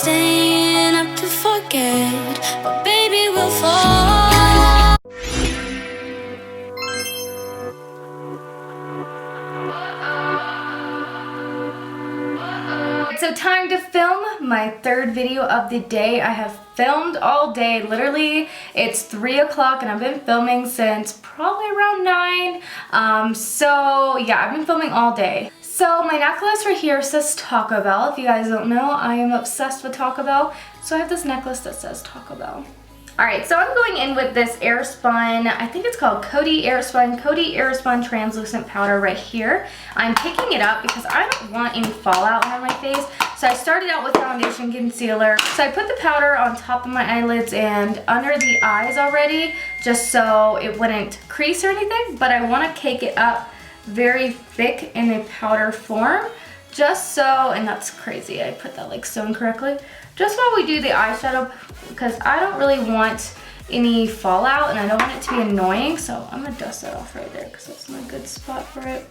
Staying up to forget, but baby we'll fall. So time to film my third video of the day. I have filmed all day. Literally, it's 3 o'clock and I've been filming since probably around 9. So yeah, I've been filming all day. So my necklace right here says Taco Bell. If you guys don't know, I am obsessed with Taco Bell. So I have this necklace that says Taco Bell. Alright, so I'm going in with this AirSpun, I think it's called Coty AirSpun translucent powder right here. I'm picking it up because I don't want any fallout on my face. So I started out with foundation concealer. So I put the powder on top of my eyelids and under the eyes already, just so it wouldn't crease or anything. But I want to cake it up very thick in a powder form, just so, and that's crazy, I put that like so incorrectly. Just while we do the eyeshadow, because I don't really want any fallout and I don't want it to be annoying, so I'm gonna dust that off right there because that's my good spot for it.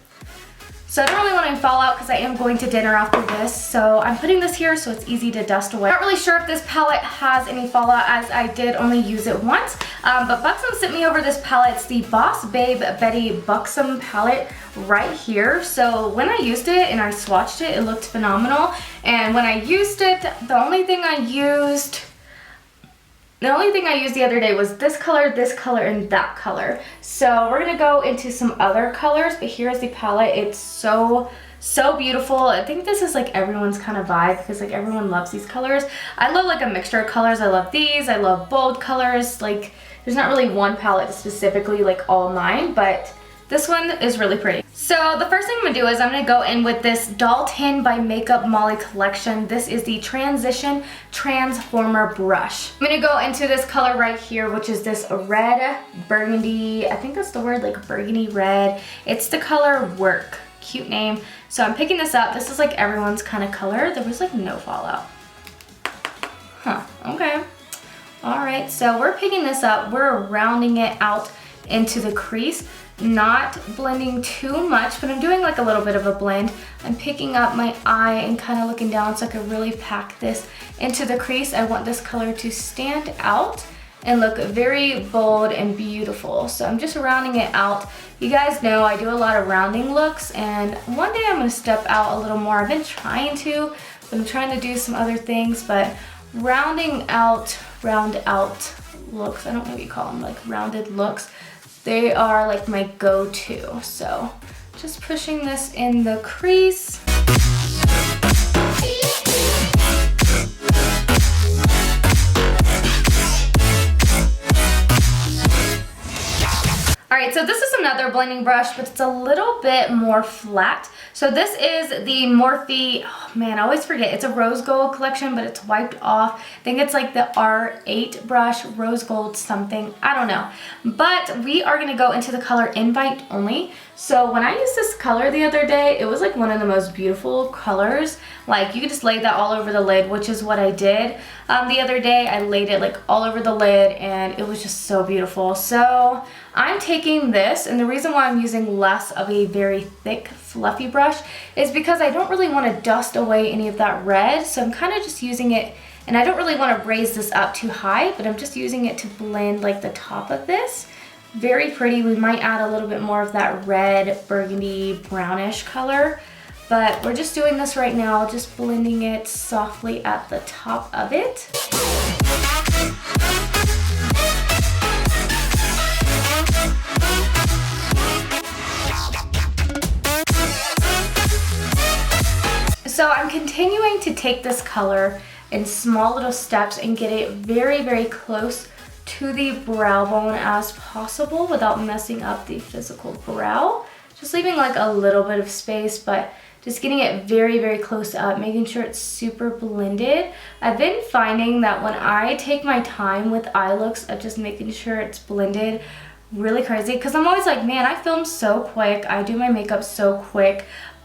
So I don't really want any fallout because I am going to dinner after this, so I'm putting this here so it's easy to dust away. Not really sure if this palette has any fallout as I did only use it once, but Buxom sent me over this palette. It's the Boss Babe Betty Buxom palette right here. So when I used it and I swatched it, it looked phenomenal. And when I used it, the only thing I used the other day was this color, and that color. So we're gonna go into some other colors, but here's the palette. It's so beautiful. I think this is like everyone's kind of vibe because like everyone loves these colors. I love like a mixture of colors. I love these. I love bold colors. Like there's not really one palette specifically like all mine, but this one is really pretty. So the first thing I'm gonna do is I'm gonna go in with this Dalton by Makeup Molly collection. This is the Transition Transformer brush. I'm gonna go into this color right here, which is this red burgundy, I think that's the word, like burgundy red. It's the color Work, cute name. So I'm picking this up. This is like everyone's kind of color. There was like no fallout. Huh, okay. All right, so we're picking this up. We're rounding it out into the crease. Not blending too much, but I'm doing like a little bit of a blend. I'm picking up my eye and kind of looking down so I can really pack this into the crease. I want this color to stand out and look very bold and beautiful. So I'm just rounding it out. You guys know I do a lot of rounding looks, and one day I'm gonna step out a little more. I've been trying to, but I'm trying to do some other things, but round out looks, I don't know what you call them, like rounded looks. They are like my go-to. So just pushing this in the crease. Alright, so this is another blending brush, but it's a little bit more flat. So this is the Morphe, oh man, I always forget, it's a rose gold collection, but it's wiped off. I think it's like the R8 brush, rose gold something, I don't know. But we are gonna go into the color Invite Only. So when I used this color the other day, it was like one of the most beautiful colors. Like you could just lay that all over the lid, which is what I did. The other day I laid it like all over the lid and it was just so beautiful. So I'm taking this, and the reason why I'm using less of a very thick fluffy brush is because I don't really want to dust away any of that red. So I'm kind of just using it, and I don't really want to raise this up too high, but I'm just using it to blend like the top of this. Very pretty. We might add a little bit more of that red, burgundy, brownish color, but we're just doing this right now, just blending it softly at the top of it. So I'm continuing to take this color in small little steps and get it very, very close to the brow bone as possible without messing up the physical brow. Just leaving like a little bit of space, but just getting it very, very close up, making sure it's super blended. I've been finding that when I take my time with eye looks of just making sure it's blended really crazy, because I'm always like, man, I film so quick, I do my makeup so quick,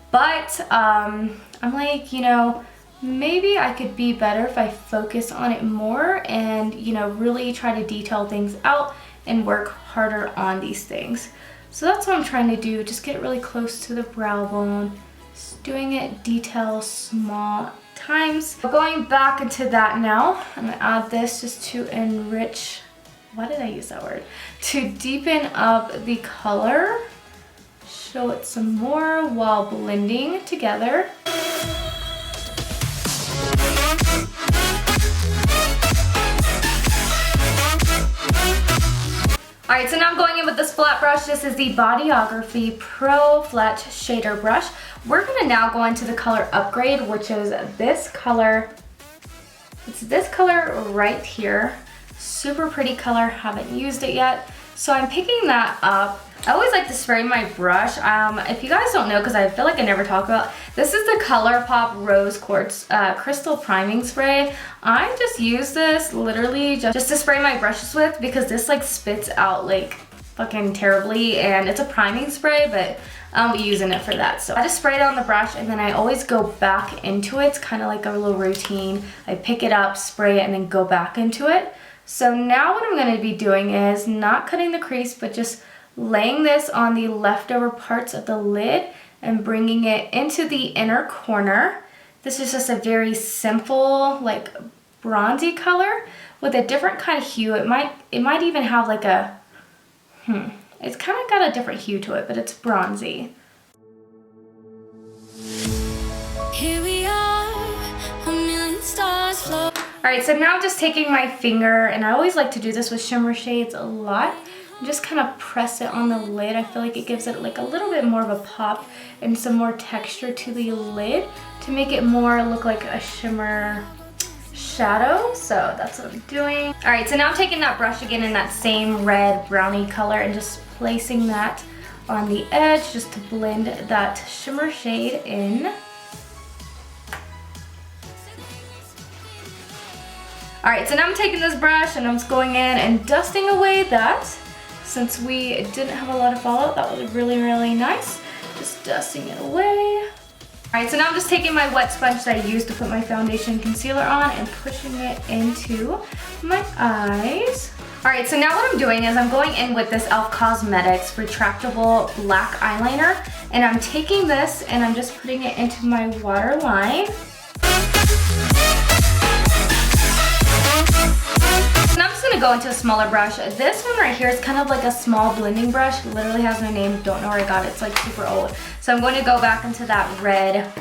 but I'm like, you know, maybe I could be better if I focus on it more and, you know, really try to detail things out and work harder on these things. So that's what I'm trying to do, just get really close to the brow bone, just doing it detail, small, times. Going back into that now, I'm gonna add this just to enrich, why did I use that word? To deepen up the color, show it some more while blending together. Alright, so now I'm going in with this flat brush. This is the Bodyography Pro Flat Shader Brush. We're gonna now go into the color Upgrade, which is this color. It's this color right here. Super pretty color, haven't used it yet. So I'm picking that up. I always like to spray my brush. If you guys don't know, because I feel like I never talk about, this is the ColourPop Rose Quartz Crystal Priming Spray. I just use this literally just to spray my brushes with, because this like spits out like fucking terribly, and it's a priming spray, but I'll be using it for that. So I just spray it on the brush, and then I always go back into it. It's kind of like a little routine. I pick it up, spray it, and then go back into it. So now what I'm going to be doing is not cutting the crease, but just laying this on the leftover parts of the lid and bringing it into the inner corner. This is just a very simple, like bronzy color with a different kind of hue. It might even have like a, it's kind of got a different hue to it, but it's bronzy. Here we are, a million stars flow. Alright, so now I'm just taking my finger, and I always like to do this with shimmer shades a lot. Just kind of press it on the lid. I feel like it gives it like a little bit more of a pop and some more texture to the lid to make it more look like a shimmer shadow. So that's what I'm doing. Alright, so now I'm taking that brush again in that same red brownie color and just placing that on the edge just to blend that shimmer shade in. Alright, so now I'm taking this brush and I'm just going in and dusting away that. Since we didn't have a lot of fallout, that was really, really nice. Just dusting it away. Alright, so now I'm just taking my wet sponge that I used to put my foundation concealer on and pushing it into my eyes. Alright, so now what I'm doing is I'm going in with this e.l.f. Cosmetics Retractable Black Eyeliner, and I'm taking this and I'm just putting it into my waterline. And I'm just going to go into a smaller brush. This one right here is kind of like a small blending brush. It literally has my name. Don't know where I got it. It's like super old. So I'm going to go back into that red,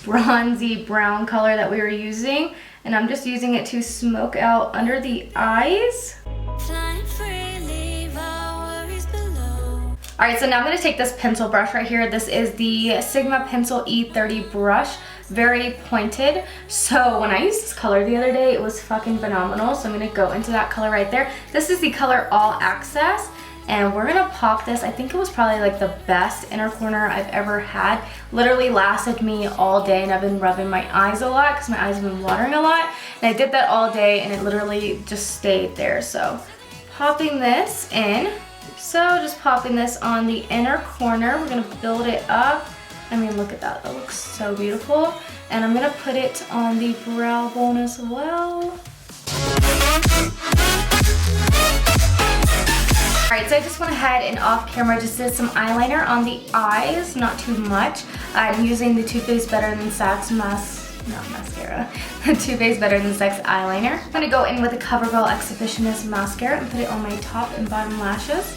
bronzy brown color that we were using. And I'm just using it to smoke out under the eyes. Alright, so now I'm going to take this pencil brush right here. This is the Sigma Pencil E30 brush. Very pointed. So when I used this color the other day, it was fucking phenomenal. So I'm going to go into that color right there. This is the color All Access. And we're going to pop this. I think it was probably like the best inner corner I've ever had. Literally lasted me all day, and I've been rubbing my eyes a lot because my eyes have been watering a lot. And I did that all day and it literally just stayed there. So popping this in. So just popping this on the inner corner. We're going to build it up. I mean, look at that. That looks so beautiful. And I'm going to put it on the brow bone as well. Alright, so I just went ahead and off camera just did some eyeliner on the eyes. Not too much. I'm using the Too Faced Better Than Sex mascara. The Too Faced Better Than Sex eyeliner. I'm going to go in with the Covergirl Exhibitionist mascara and put it on my top and bottom lashes.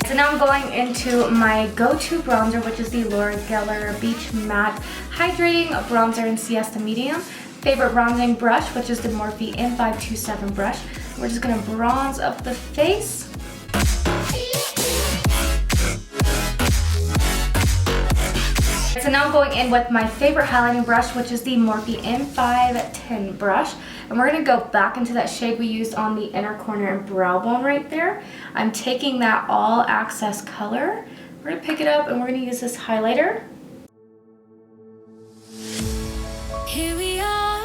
So now I'm going into my go-to bronzer, which is the Laura Geller Beach Matte Hydrating Bronzer in Siesta Medium. Favorite bronzing brush, which is the Morphe M527 brush. We're just going to bronze up the face. So now I'm going in with my favorite highlighting brush, which is the Morphe M510 brush. And we're going to go back into that shade we used on the inner corner and brow bone right there. I'm taking that All Access color. We're going to pick it up and we're going to use this highlighter. Here we are,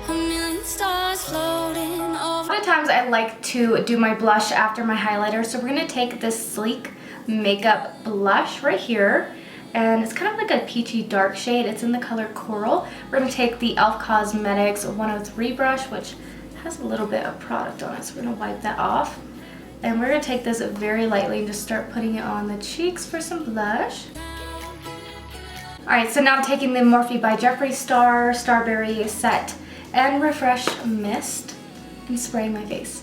a million stars floating over. A lot of times I like to do my blush after my highlighter. So we're going to take this Sleek Makeup blush right here. And it's kind of like a peachy dark shade. It's in the color Coral. We're going to take the e.l.f. Cosmetics 103 brush, which has a little bit of product on it. So we're going to wipe that off. And we're going to take this very lightly and just start putting it on the cheeks for some blush. Alright, so now I'm taking the Morphe by Jeffree Starberry Set and Refresh Mist and spraying my face.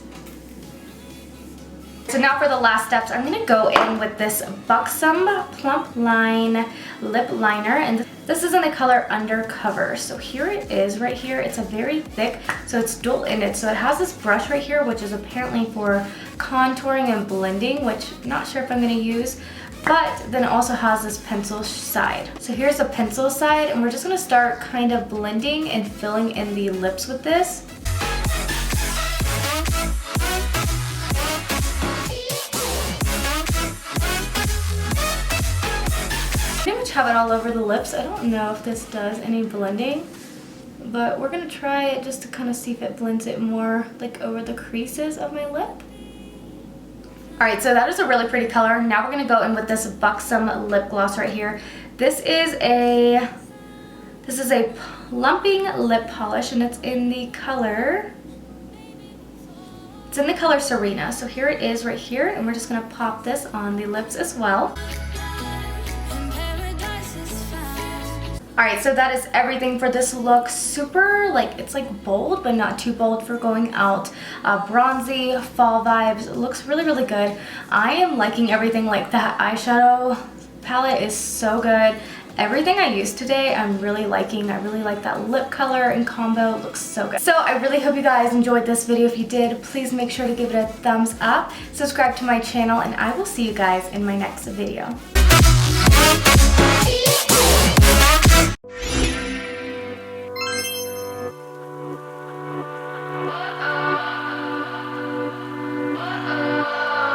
So now for the last steps, I'm going to go in with this Buxom Plump Line Lip Liner, and this is in the color Undercover. So here it is right here. It's a very thick, so it's dual-ended. So it has this brush right here, which is apparently for contouring and blending, which I'm not sure if I'm going to use. But then it also has this pencil side. So here's the pencil side, and we're just going to start kind of blending and filling in the lips with this. Pretty much have it all over the lips. I don't know if this does any blending, but we're going to try it just to kind of see if it blends it more like over the creases of my lip. Alright, so that is a really pretty color. Now we're going to go in with this Buxom lip gloss right here. This is a plumping lip polish, and it's in the color Sarina. So here it is right here, and we're just going to pop this on the lips as well. Alright, so that is everything for this look. Super, like, it's like bold, but not too bold for going out. Bronzy, fall vibes. It looks really, really good. I am liking everything. Like, that eyeshadow palette is so good. Everything I used today, I'm really liking. I really like that lip color and combo. It looks so good. So I really hope you guys enjoyed this video. If you did, please make sure to give it a thumbs up. Subscribe to my channel, and I will see you guys in my next video.